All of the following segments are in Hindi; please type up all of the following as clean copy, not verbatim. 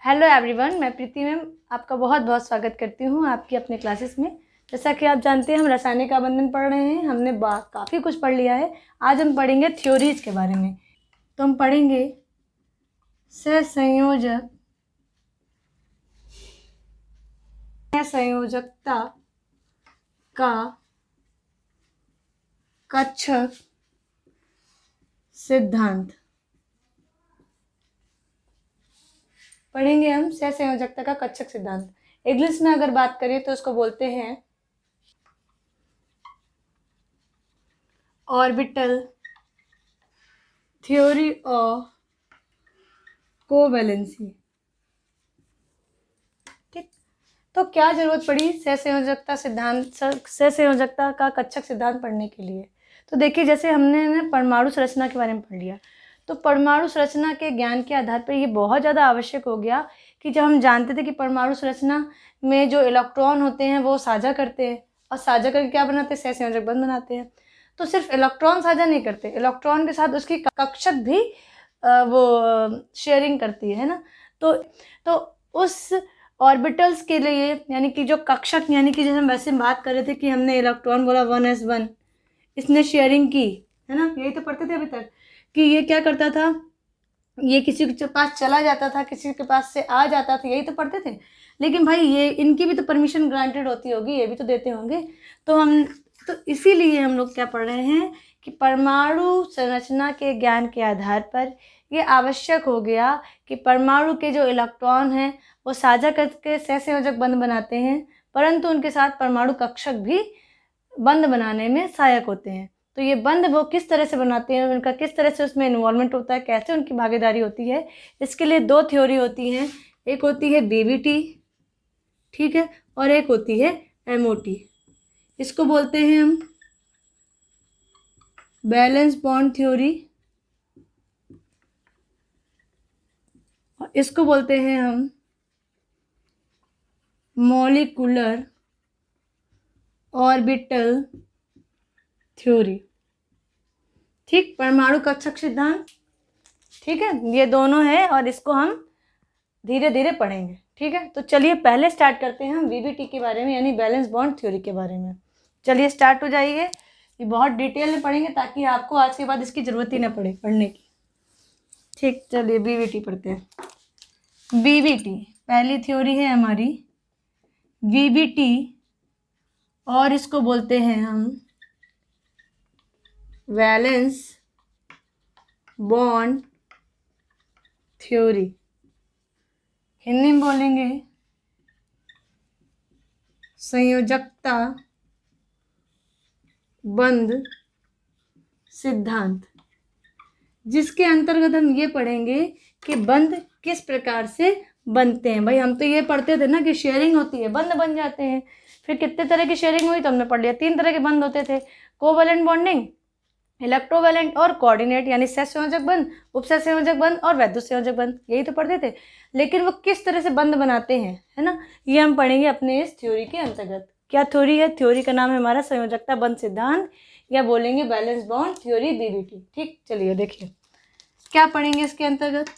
हेलो एवरीवन, मैं प्रीति मैम आपका बहुत बहुत स्वागत करती हूँ आपकी अपने क्लासेस में। जैसा कि आप जानते हैं हम रासायनिक आबंधन पढ़ रहे हैं। हमने काफ़ी कुछ पढ़ लिया है। आज हम पढ़ेंगे थ्योरीज के बारे में। तो हम पढ़ेंगे सहसंयोजक संयोजकता का कक्षक सिद्धांत पढ़ेंगे। हम सहसंयोजकता का कक्षक सिद्धांत इंग्लिश में अगर बात करें तो उसको बोलते हैं ऑर्बिटल थ्योरी ऑफ कोवैलेंसी। ठीक, तो क्या जरूरत पड़ी सहसंयोजकता का कक्षक सिद्धांत पढ़ने के लिए? तो देखिए, जैसे हमने परमाणु संरचना के बारे में पढ़ लिया, तो परमाणु संरचना के ज्ञान के आधार पर ये बहुत ज़्यादा आवश्यक हो गया कि जब हम जानते थे कि परमाणु संरचना में जो इलेक्ट्रॉन होते हैं वो साझा करते हैं, और साझा करके क्या बनाते हैं? सहसंयोजक बंध बनाते हैं। तो सिर्फ इलेक्ट्रॉन साझा नहीं करते, इलेक्ट्रॉन के साथ उसकी कक्षक भी वो शेयरिंग करती है ना। तो उस ऑर्बिटल्स के लिए, यानी कि जो कक्षक, यानी कि जैसे हम वैसे बात कर रहे थे कि हमने इलेक्ट्रॉन बोला 1s1, इसने शेयरिंग की है ना, यही तो पढ़ते थे अभी तक कि ये क्या करता था, ये किसी के पास चला जाता था, किसी के पास से आ जाता था, यही तो पढ़ते थे। लेकिन भाई ये इनकी भी तो परमिशन ग्रांटेड होती होगी, ये भी तो देते होंगे। तो इसीलिए हम लोग क्या पढ़ रहे हैं कि परमाणु संरचना के ज्ञान के आधार पर ये आवश्यक हो गया कि परमाणु के जो इलेक्ट्रॉन हैं वो साझा करके सहसंयोजक बंध बनाते हैं, परंतु उनके साथ परमाणु कक्षक भी बंध बनाने में सहायक होते हैं। तो ये बंध वो किस तरह से बनाते हैं, उनका किस तरह से उसमें इन्वॉल्वमेंट होता है, कैसे उनकी भागीदारी होती है, इसके लिए दो थ्योरी होती हैं। एक होती है बीबीटी, ठीक है, और एक होती है एमओटी। इसको बोलते हैं हम बैलेंस बॉन्ड थ्योरी, और इसको बोलते हैं हम मॉलिक्यूलर ऑर्बिटल थ्योरी। ठीक, परमाणु कक्षक सिद्धांत, ठीक है, ये दोनों है और इसको हम धीरे धीरे पढ़ेंगे। ठीक है, तो चलिए पहले स्टार्ट करते हैं हम बीबीटी के बारे में, यानी बैलेंस बॉन्ड थ्योरी के बारे में। चलिए स्टार्ट हो जाइए। ये बहुत डिटेल में पढ़ेंगे ताकि आपको आज के बाद इसकी ज़रूरत ही ना पड़े पढ़ने की। ठीक, चलिए बीबीटी पढ़ते हैं। बीबीटी पहली थ्योरी है हमारी बीबीटी, और इसको बोलते हैं हम वैलेंस बॉन्ड थ्योरी। हिंदी में बोलेंगे संयोजकता बंध सिद्धांत, जिसके अंतर्गत हम ये पढ़ेंगे कि बंध किस प्रकार से बनते हैं। भाई हम तो ये पढ़ते थे ना कि शेयरिंग होती है, बंध बन जाते हैं। फिर कितने तरह की शेयरिंग हुई तो हमने पढ़ लिया, 3 तरह के बंध होते थे, कोवैलेंट बॉन्डिंग, इलेक्ट्रोवैलेंट और कोऑर्डिनेट, यानी सहसंयोजक बंध, उपसहसंयोजक बंध और वैद्युत संयोजक बंध, यही तो पढ़ते थे। लेकिन वो किस तरह से बंध बनाते हैं, है ना, ये हम पढ़ेंगे अपने इस थ्योरी के अंतर्गत। क्या थ्योरी है? थ्योरी का नाम है हमारा संयोजकता बंध सिद्धांत, या बोलेंगे बैलेंस बॉन्ड थ्योरी बीबीटी। ठीक, चलिए देखिए क्या पढ़ेंगे इसके अंतर्गत।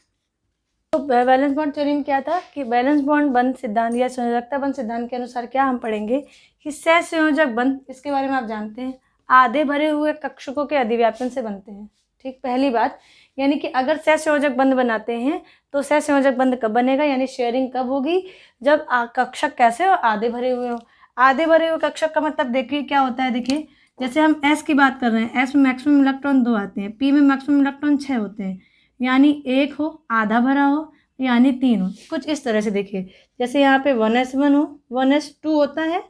तो बैलेंस बॉन्ड थ्योरी में क्या था कि बैलेंस बॉन्ड बंध सिद्धांत या संयोजकता बंध सिद्धांत के अनुसार क्या हम पढ़ेंगे कि सहसंयोजक बंध, इसके बारे में आप जानते हैं, आधे भरे हुए कक्षकों के अधिव्यापन से बनते हैं। ठीक, पहली बात, यानी कि अगर सहसंयोजक बंध बनाते हैं तो सहसंयोजक बंध कब बनेगा, यानी शेयरिंग कब होगी? जब कक्षक कैसे हो? आधे भरे हुए हो। आधे भरे हुए कक्षक का मतलब देखिए क्या होता है। देखिए जैसे हम S की बात कर रहे हैं, S में मैक्सिमम इलेक्ट्रॉन 2 आते हैं, P में मैक्सिमम इलेक्ट्रॉन 6 होते हैं, यानी 1 हो, आधा भरा हो, यानी 3 हो। कुछ इस तरह से देखिए, जैसे यहाँ पे 1s1 हो, 1s2 होता है,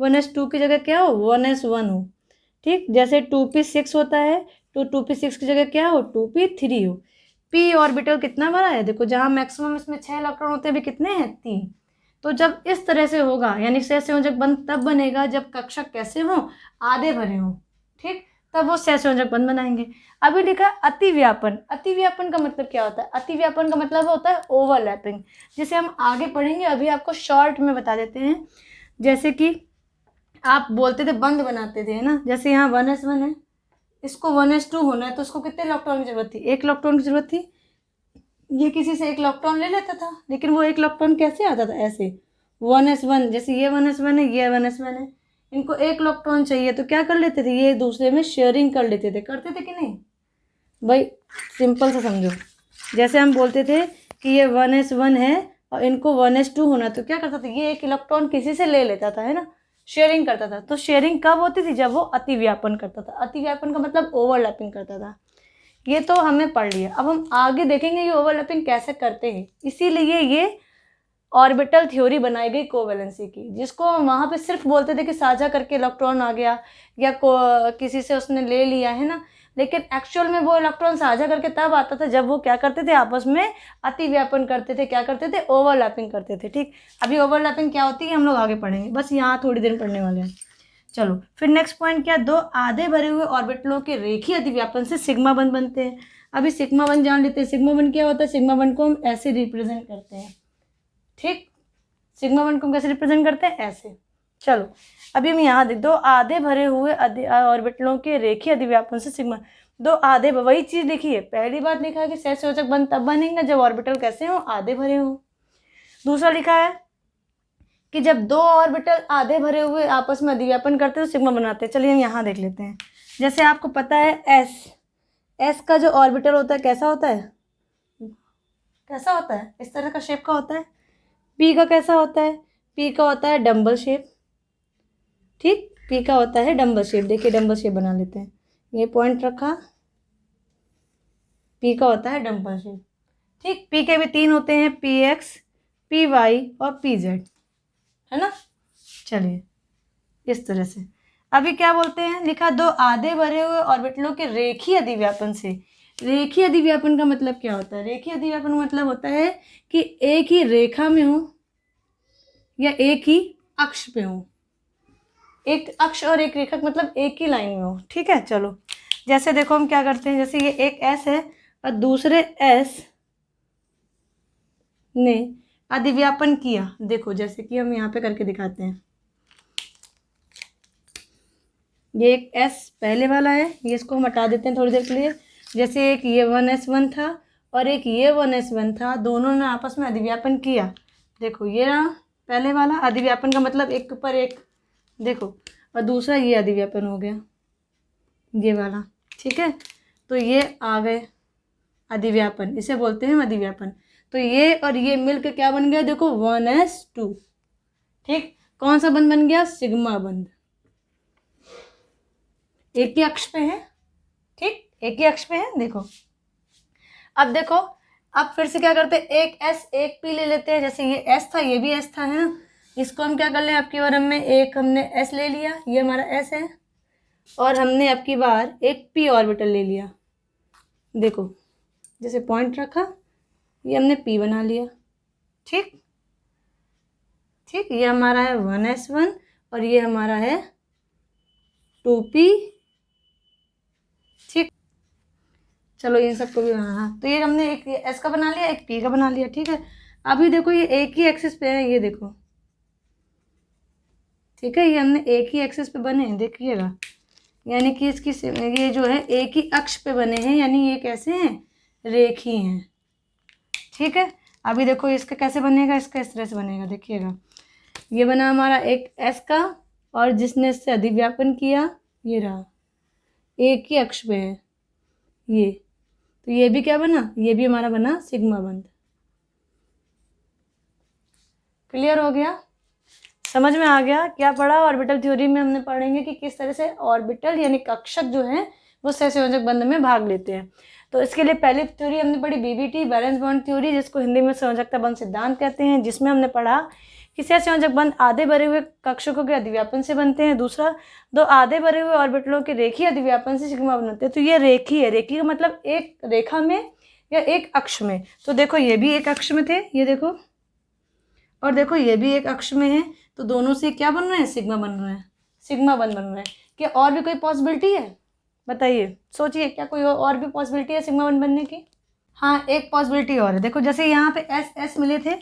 1s2 की जगह क्या हो? 1s1 हो। ठीक, जैसे 2p6 होता है तो 2p6 की जगह क्या हो? 2p3 हो। p ऑर्बिटल कितना बड़ा है? देखो जहाँ मैक्सिमम इसमें 6 इलेक्ट्रॉन होते हैं, अभी कितने हैं? 3। तो जब इस तरह से होगा, यानी सहसंयोजक बंध तब बनेगा जब कक्षक कैसे हो? आधे भरे हो। ठीक, तब वो सहसंयोजक बंध बनाएंगे। अभी लिखा अतिव्यापन। अतिव्यापन का मतलब क्या होता है? अतिव्यापन का मतलब होता है ओवरलैपिंग, जिसे हम आगे पढ़ेंगे, अभी आपको शॉर्ट में बता देते हैं। जैसे कि आप बोलते थे बंध बनाते थे, है ना, जैसे यहाँ 1s1 है, इसको 1s2 होना है तो उसको कितने इलेक्ट्रॉन की जरूरत थी? 1 इलेक्ट्रॉन की जरूरत थी। ये किसी से एक इलेक्ट्रॉन ले लेता था, लेकिन वो एक इलेक्ट्रॉन कैसे आता था, ऐसे 1s1, जैसे ये 1s1 है, ये 1s1 है, इनको एक इलेक्ट्रॉन चाहिए तो क्या कर लेते थे, ये दूसरे में शेयरिंग कर लेते थे, करते थे कि नहीं भाई? सिंपल सा समझो, जैसे हम बोलते थे कि ये 1s1 है और इनको 1s2 होना, तो क्या करता था, ये एक इलेक्ट्रॉन किसी से ले लेता था, है ना, शेयरिंग करता था। तो शेयरिंग कब होती थी, जब वो अतिव्यापन करता था। अतिव्यापन का मतलब ओवरलैपिंग करता था। ये तो हमने पढ़ लिया। अब हम आगे देखेंगे ये ओवरलैपिंग कैसे करते हैं। इसीलिए ये ऑर्बिटल थ्योरी बनाई गई कोवैलेंसी की, जिसको हम वहाँ पे सिर्फ बोलते थे कि साझा करके इलेक्ट्रॉन आ गया या किसी से उसने ले लिया, है ना, लेकिन एक्चुअल में वो इलेक्ट्रॉन साझा करके तब आता था जब वो क्या करते थे, आपस में अतिव्यापन करते थे, क्या करते थे, ओवरलैपिंग करते थे। ठीक, अभी ओवरलैपिंग क्या होती है हम लोग आगे पढ़ेंगे, बस यहाँ थोड़ी देर पढ़ने वाले हैं। चलो फिर नेक्स्ट पॉइंट क्या, दो आधे भरे हुए ऑर्बिटलों के रेखीय अतिव्यापन से सिग्मा बंध बनते हैं। अभी सिग्मा बंध जान लेते हैं। सिग्मा बंध क्या होता है, सिग्मा बंध को हम ऐसे रिप्रेजेंट करते हैं। ठीक, सिग्मा बंध को हम कैसे रिप्रेजेंट करते हैं, ऐसे। चलो अभी हम यहाँ देख, दो आधे भरे हुए ऑर्बिटलों के रेखीय अतिव्यापन से सिग्मा, दो आधे, वही चीज देखिए, पहली बात लिखा है कि सहसंयोजक बंध तब बनेंगे जब ऑर्बिटल कैसे हो, आधे भरे हो। दूसरा लिखा है कि जब दो ऑर्बिटल आधे भरे हुए आपस में अधिव्यापन करते हैं तो सिग्मा बनाते हैं। चलिए हम यहाँ देख लेते हैं। जैसे आपको पता है एस का जो ऑर्बिटल होता है कैसा होता है, कैसा होता है, इस तरह का शेप का होता है। पी का कैसा होता है, पी का होता है डम्बल शेप। ठीक, पी का होता है डम्बल शेप। देखिए डम्बल शेप बना लेते हैं, ये पॉइंट रखा, पी का होता है डम्बल शेप। ठीक, पी के भी तीन होते हैं, पी एक्स, पी वाई और पी जेड, है ना। चलिए इस तरह से अभी क्या बोलते हैं, लिखा दो आधे भरे हुए ऑर्बिटलों के रेखीय अधिव्यापन से। रेखीय अधिव्यापन का मतलब क्या होता है, रेखीय अधिव्यापन का मतलब होता है कि एक ही रेखा में हो या एक ही अक्ष पे हो। एक अक्ष और एक रेखा मतलब एक ही लाइन में हो। ठीक है, चलो जैसे देखो हम क्या करते हैं, जैसे ये एक एस है और दूसरे एस ने अधिव्यापन किया। देखो जैसे कि हम यहाँ पे करके दिखाते हैं, ये एक एस पहले वाला है, ये इसको हम हटा देते हैं थोड़ी देर के लिए। जैसे एक ये 1s1 था और एक ये 1s1 था, दोनों ने आपस में अधिव्यापन किया। देखो ये रहा पहले वाला, अधिव्यापन का मतलब एक के ऊपर एक, देखो, और दूसरा ये अधिव्यापन हो गया, ये वाला। ठीक है, तो ये आ गए अधिव्यापन, इसे बोलते हैं अधिव्यापन। तो ये और ये मिलकर क्या बन गया, देखो 1s2। ठीक, कौन सा बंध बन गया, सिग्मा बंध। एक ही अक्ष पे है। ठीक, एक ही अक्ष पे है। देखो अब देखो, अब फिर से क्या करते हैं, एक एस एक पी ले लेते हैं। जैसे ये एस था, ये भी एस था, है ना, इसको हम क्या कर ले, अब की बार हमने एक हमने एस ले लिया, ये हमारा एस है, और हमने अब की बार एक पी ऑर्बिटल ले लिया। देखो जैसे पॉइंट रखा, ये हमने पी बना लिया। ठीक ठीक, ये हमारा है 1s1 और ये हमारा है 2p। ठीक, चलो इन सबको भी, हाँ, तो ये हमने एक एस का बना लिया, एक पी का बना लिया। ठीक है, अभी देखो ये एक ही एक्सिस पे है, ये देखो। ठीक है, ये हमने एक ही एक्सिस पे बने हैं, देखिएगा, यानी कि इसकी ये जो है एक ही अक्ष पे बने हैं, यानी ये कैसे हैं, रेखीय हैं। ठीक है, अभी देखो इसका कैसे बनेगा, इसका इस तरह से बनेगा, देखिएगा, ये बना हमारा एक एस का, और जिसने इससे अधिव्यापन किया ये रहा, एक ही अक्ष पे है ये, तो ये भी क्या बना, ये भी हमारा बना सिग्मा बंध। क्लियर हो गया, समझ में आ गया क्या पढ़ा। ऑर्बिटल थ्योरी में हमने पढ़ेंगे कि किस तरह से ऑर्बिटल यानी कक्षक जो है वो सहसंयोजक बंध में भाग लेते हैं। तो इसके लिए पहली थ्योरी हमने पढ़ी बीबीटी, बैलेंस बॉन्ड थ्योरी, जिसको हिंदी में संयोजकता बंध सिद्धांत कहते हैं, जिसमें हमने पढ़ा कि सहसंयोजक बंध आधे भरे हुए कक्षकों के अधिव्यापन से बनते हैं। दूसरा, दो आधे भरे हुए ऑर्बिटलों के रेखीय अधिव्यापन से सिग्मा बनते हैं। तो ये रेखीय है, रेखीय का मतलब एक रेखा में या एक अक्ष में। तो देखो ये भी एक अक्ष में थे, ये देखो, और देखो ये भी एक अक्ष में है, तो दोनों से क्या बन रहे हैं, सिग्मा बन रहे हैं, सिग्मा बन रहे हैं। क्या और भी कोई पॉसिबिलिटी है, बताइए, सोचिए, क्या कोई और भी पॉसिबिलिटी है सिग्मा वन बनने की। हाँ, एक पॉसिबिलिटी और है, देखो जैसे यहाँ पे एस एस मिले थे,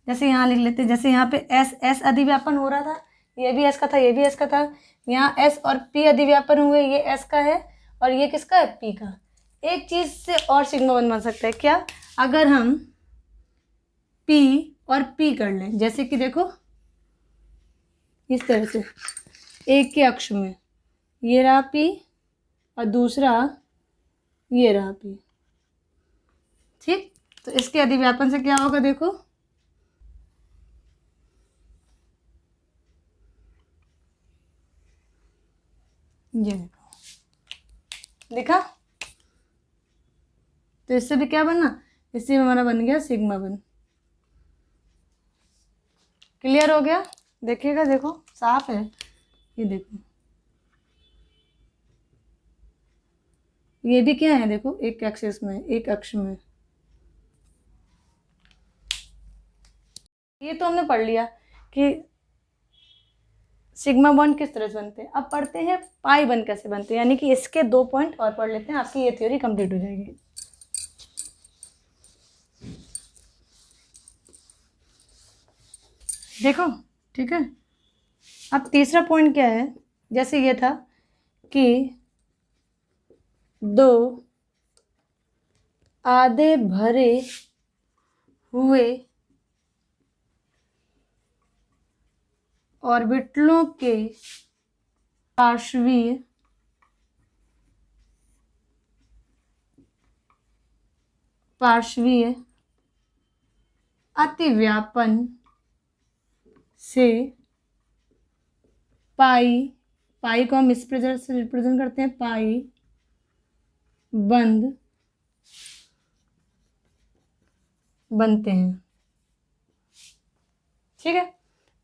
जैसे यहाँ लिख लेते हैं, जैसे यहाँ पे एस एस अधिव्यापन हो रहा था, ये भी एस का था, ये भी एस का था, यहाँ एस और पी अधिव्यापन हुए, ये एस का है और ये किसका है, पी का। एक चीज़ से और सिग्मा वन बन सकता है, क्या, अगर हम P और P कर लें, जैसे कि देखो इस तरह से एक के अक्ष में ये रहा P और दूसरा ये रहा P, ठीक। तो इसके अधिव्यापन से क्या होगा, देखो ये देखो, देखा। तो इससे भी क्या बनना, इससे हमारा बन गया सिग्मा वन। क्लियर हो गया, देखिएगा, देखो साफ है, ये देखो ये भी क्या है, देखो एक एक्सिस में, एक अक्ष में। ये तो हमने पढ़ लिया कि सिग्मा बॉन्ड किस तरह से बनते हैं। अब पढ़ते हैं पाई बॉन्ड कैसे बनते हैं, यानी कि इसके 2 पॉइंट और पढ़ लेते हैं, आपकी ये थ्योरी कंप्लीट हो जाएगी। देखो, ठीक है। अब तीसरा पॉइंट क्या है, जैसे ये था कि दो आधे भरे हुए ऑर्बिटलों के पार्श्वीय अतिव्यापन से पाई को हम इस प्रकार से रिप्रेजेंट करते हैं, पाई बंद बनते हैं, ठीक है।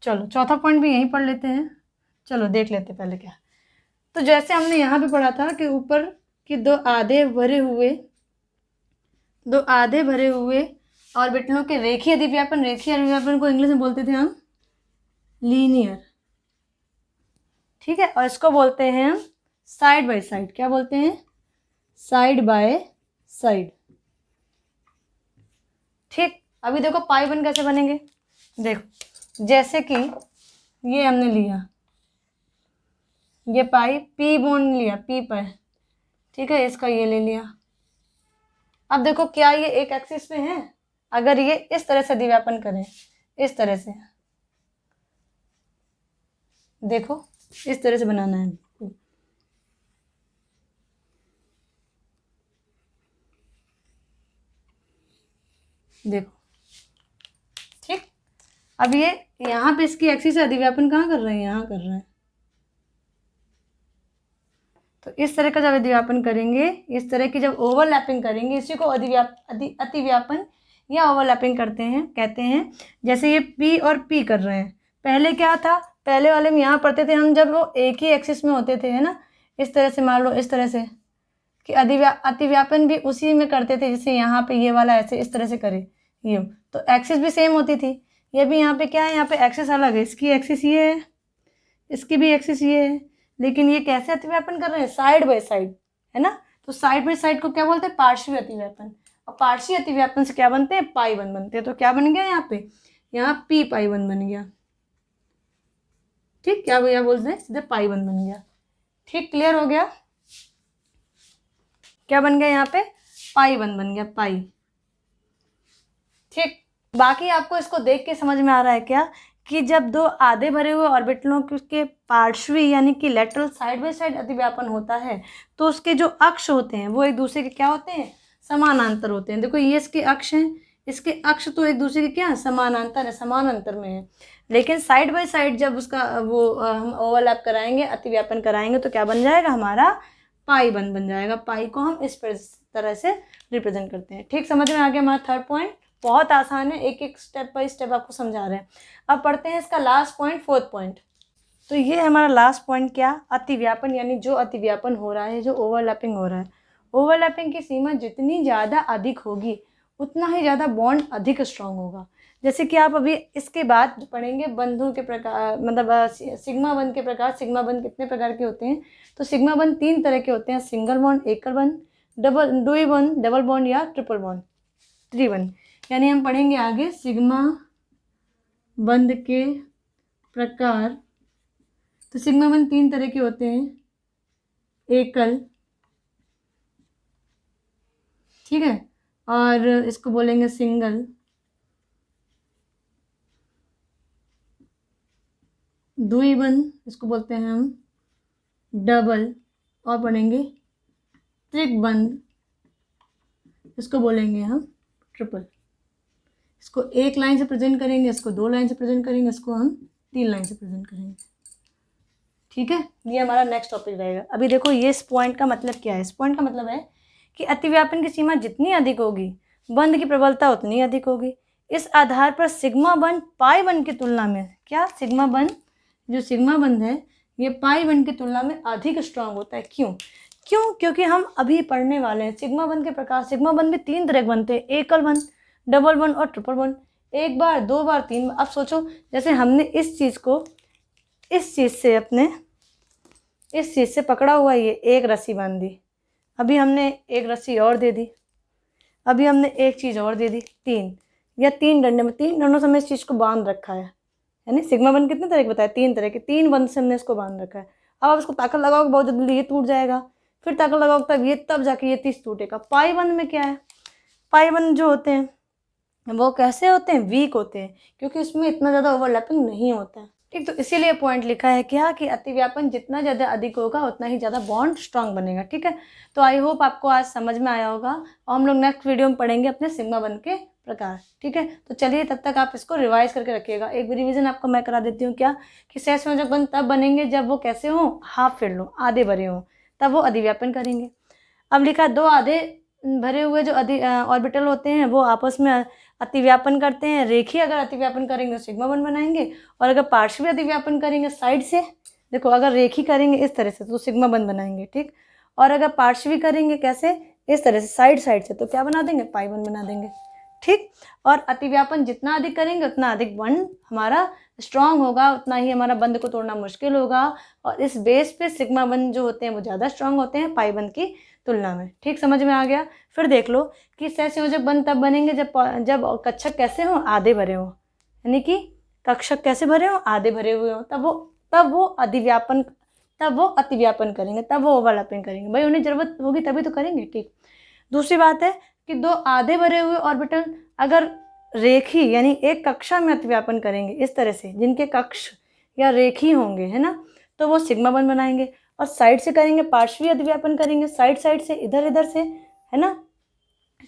चलो चौथा पॉइंट भी यहीं पढ़ लेते हैं, चलो देख लेते हैं पहले क्या। तो जैसे हमने यहाँ पे पढ़ा था कि ऊपर कि दो आधे भरे हुए ऑर्बिटलों के रेखीय अधिव्यापन को इंग्लिश में बोलते थे हम लीनियर, ठीक है। और इसको बोलते हैं हम साइड बाय साइड, क्या बोलते हैं, साइड बाय साइड, ठीक। अभी देखो पाई बन कैसे बनेंगे, देखो जैसे कि ये हमने लिया, ये पाई P बॉन्ड लिया P पर, ठीक है, इसका ये ले लिया। अब देखो क्या ये एक एक्सिस पे है, अगर ये इस तरह से अधिव्यापन करें, इस तरह से, देखो इस तरह से बनाना है, देखो, ठीक। अब ये यहाँ पे इसकी एक्सिस से अधिव्यापन कहाँ कर रहे हैं, यहाँ कर रहे हैं। तो इस तरह का जब अधिव्यापन करेंगे, इस तरह की जब ओवरलैपिंग करेंगे, इसी को अतिव्यापन या ओवरलैपिंग कहते हैं। जैसे ये P और P कर रहे हैं, पहले क्या था, पहले वाले में यहाँ पढ़ते थे हम, जब वो एक ही एक्सिस में होते थे, है ना, इस तरह से मान लो, इस तरह से कि अतिव्यापन भी उसी में करते थे, जैसे यहाँ पे ये वाला ऐसे इस तरह से करे ये, तो एक्सिस भी सेम होती थी। ये भी यहाँ पे क्या है, यहाँ पे एक्सिस अलग है, इसकी एक्सिस ये है, इसकी भी एक्सिस ये है, लेकिन ये कैसे अतिव्यापन कर रहे हैं, साइड बाय साइड, है ना। तो साइड बाय साइड को क्या बोलते हैं, पार्श्वीय अतिव्यापन। और पार्श्वीय अतिव्यापन से क्या बनते हैं, पाई वन बनते हैं। तो क्या बन गया यहाँ पे, यहाँ P पाई वन बन गया, ठीक। क्या भैया बोलते हैं, सीधे पाई वन बन गया, ठीक। क्लियर हो गया, क्या बन गया यहाँ पे, पाई वन बन गया, पाई, ठीक। बाकी आपको इसको देख के समझ में आ रहा है क्या कि जब दो आधे भरे हुए ऑर्बिटलों के पार्श्वी यानी कि लेटरल साइड बाय साइड अतिव्यापन होता है, तो उसके जो अक्ष होते हैं वो एक दूसरे के क्या होते हैं, समानांतर होते हैं। देखो ये इसके अक्ष हैं, इसके अक्ष तो एक दूसरे के क्या समानांतर है, समान अंतर में है। लेकिन साइड बाय साइड जब उसका वो हम ओवरलैप कराएंगे, अतिव्यापन कराएंगे, तो क्या बन जाएगा, हमारा पाई बन जाएगा। पाई को हम इस तरह से रिप्रेजेंट करते हैं, ठीक। समझ में आ गया हमारा थर्ड पॉइंट, बहुत आसान है, एक एक स्टेप बाय स्टेप आपको समझा रहे हैं। अब पढ़ते हैं इसका लास्ट पॉइंट, फोर्थ पॉइंट। तो ये हमारा लास्ट पॉइंट क्या, अतिव्यापन, यानी जो अतिव्यापन हो रहा है, जो ओवरलैपिंग हो रहा है। ओवरलैपिंग की सीमा जितनी ज़्यादा अधिक होगी उतना ही ज़्यादा बॉन्ड अधिक स्ट्रांग होगा। जैसे कि आप अभी इसके बाद पढ़ेंगे बंधों के प्रकार, मतलब सिग्मा बंध के प्रकार। सिग्मा बंध कितने प्रकार के होते हैं, तो सिग्मा बंध 3 तरह के होते हैं, सिंगल बॉन्ड, एकल बंध, द्वि बंध, डबल बॉन्ड या ट्रिपल बॉन्ड, त्रिबंध। यानी हम पढ़ेंगे आगे सिग्मा बंध के प्रकार। तो सिग्मा बंध 3 तरह के होते हैं, एकल, ठीक है, और इसको बोलेंगे सिंगल, द्विबंध इसको बोलते हैं हम डबल, और पढ़ेंगे त्रिकबंध इसको बोलेंगे हम ट्रिपल। इसको एक लाइन से प्रेजेंट करेंगे, इसको 2 लाइन से प्रेजेंट करेंगे, इसको हम 3 लाइन से प्रेजेंट करेंगे। ठीक है, ये हमारा नेक्स्ट टॉपिक रहेगा। अभी देखो ये इस पॉइंट का मतलब क्या है। इस पॉइंट का मतलब है कि अतिव्यापन की सीमा जितनी अधिक होगी बंध की प्रबलता उतनी अधिक होगी। इस आधार पर सिग्मा बंध पाई बंध की तुलना में, क्या सिग्मा बंध, जो सिग्मा बंध है ये पाई बंध की तुलना में अधिक स्ट्रांग होता है। क्यों? क्योंकि हम अभी पढ़ने वाले हैं सिग्मा बंध के प्रकार। सिग्मा बंध भी 3 तरह के बनते हैं, एकल बंध, डबल बंध और ट्रिपल बंध। 1 बार, 2 बार, 3 बार। अब सोचो जैसे हमने इस चीज़ को इस चीज़ से पकड़ा हुआ, ये एक रस्सी बांध दी, अभी हमने एक रस्सी और दे दी, अभी हमने एक चीज़ और दे दी, 3 या 3 डंडे में, 3 डंडों से हमने इस चीज़ को बांध रखा है। यानी सिग्मा बंध कितने तरह के बताया? 3 तरह के। 3 बंध से हमने इसको बांध रखा है। अब आप इसको ताकत लगाओगे बहुत जल्दी ये टूट जाएगा, फिर ताकत लगाओगे तब जाके ये 30 टूटेगा। पाई बंध में क्या है? पाई बंध जो होते हैं वो कैसे होते हैं? वीक होते हैं, क्योंकि इसमें इतना ज़्यादा ओवरलैपिंग नहीं होता है। ठीक, तो इसीलिए पॉइंट लिखा है क्या कि अतिव्यापन जितना ज़्यादा अधिक होगा उतना ही ज़्यादा बॉन्ड स्ट्रांग बनेगा। ठीक है, तो आई होप आपको आज समझ में आया होगा, और हम लोग नेक्स्ट वीडियो में पढ़ेंगे अपने सिग्मा बंध के प्रकार। ठीक है, तो चलिए तब तक आप इसको रिवाइज करके रखिएगा। एक रिवीजन आपको मैं करा देती हूँ, क्या कि सहसंयोजक बंध तब बनेंगे जब वो कैसे हों? हाफ फिल्ड हों, आधे भरे हों, तब वो अधिव्यापन करेंगे। अब लिखा 2 आधे भरे हुए जो ऑर्बिटल होते हैं वो आपस में अतिव्यापन करते हैं। रेखीय अगर अतिव्यापन करेंगे तो सिग्मा बंध बनाएंगे, और अगर पार्श्वी अतिव्यापन करेंगे साइड से, देखो अगर रेखी करेंगे इस तरह से तो सिग्मा बंध बनाएंगे। ठीक, और अगर पार्श्वी करेंगे कैसे? इस तरह से साइड से, तो क्या बना देंगे? पाई बंध बना देंगे। ठीक, और अतिव्यापन जितना अधिक करेंगे उतना अधिक बंध हमारा स्ट्रांग होगा, उतना ही हमारा बंध को तोड़ना मुश्किल होगा, और इस बेस पे सिग्मा बंध जो होते हैं वो ज़्यादा स्ट्रांग होते हैं पाई बंध की तुलना में। ठीक, समझ में आ गया? फिर देख लो कि सहसंयोजक बंध तब बनेंगे जब कक्षक कैसे हों? आधे भरे हों, यानी कि कक्षक कैसे भरे हों? आधे भरे हुए हों, तब वो अतिव्यापन करेंगे, तब वो ओवरलैपिंग करेंगे। भाई उन्हें जरूरत होगी तभी तो करेंगे। ठीक, दूसरी बात है कि 2 आधे भरे हुए ऑर्बिटल अगर रेखी यानी एक कक्षा में अतिव्यापन करेंगे इस तरह से, जिनके कक्ष या रेखी होंगे, है ना, तो वो सिग्मा बंध बनाएंगे। और साइड से करेंगे, पार्श्वी अतिव्यापन करेंगे, साइड से, इधर से, है ना,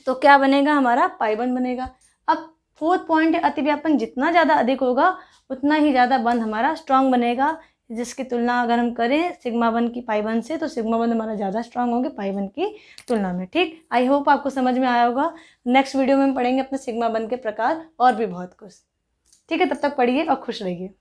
तो क्या बनेगा? हमारा पाई बंध बनेगा। अब 4th पॉइंट है, अतिव्यापन जितना ज़्यादा अधिक होगा उतना ही ज़्यादा बंध हमारा स्ट्रांग बनेगा, जिसकी तुलना अगर हम करें सिग्मा बंध की पाई बंध से, तो सिग्मा बंध हमारा ज़्यादा स्ट्रांग होंगे पाई बंध की तुलना में। ठीक, आई होप आपको समझ में आया होगा। नेक्स्ट वीडियो में हम पढ़ेंगे अपने सिग्मा बंध के प्रकार और भी बहुत कुछ। ठीक है, तब तक पढ़िए और खुश रहिए।